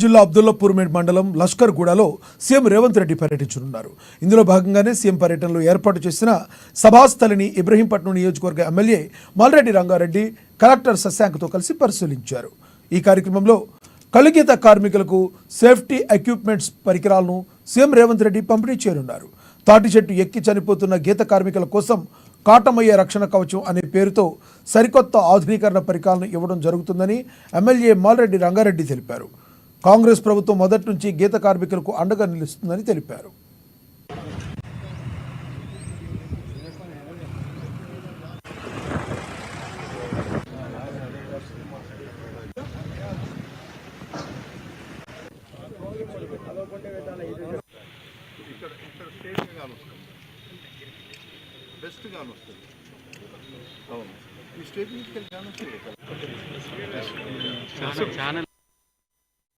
జిల్లా అబ్దుల్లాపూర్ మండలం లష్కర్గూడలో సీఎం రేవంత్ రెడ్డి పర్యటించనున్నారు. ఇందులో భాగంగానే సీఎం పర్యటనలో ఏర్పాటు చేసిన సభాస్థలిని ఇబ్రహీంపట్నం నియోజకవర్గ ఎమ్మెల్యే మల్రెడ్డి రంగారెడ్డి కలెక్టర్ శశాంక్తో కలిసి పరిశీలించారు. ఈ కార్యక్రమంలో కలుగీత కార్మికులకు సేఫ్టీ ఎక్విప్మెంట్స్ పరికరాలను సీఎం రేవంత్ రెడ్డి పంపిణీ చేయనున్నారు. తాటి చెట్టు ఎక్కి చనిపోతున్న గీత కార్మికుల కోసం కాటమయ్యే రక్షణ కవచం అనే పేరుతో సరికొత్త ఆధునీకరణ పరికరాలను ఇవ్వడం జరుగుతుందని ఎమ్మెల్యే మల్రెడ్డి రంగారెడ్డి తెలిపారు. కాంగ్రెస్ ప్రభుత్వం మొదటి నుంచి గీత కార్మికులకు అండగా నిలుస్తుందని తెలిపారు. బెస్ట్ గాను వస్తుంది. అవును, ఈ స్టేట్ నుంచి ఛానల్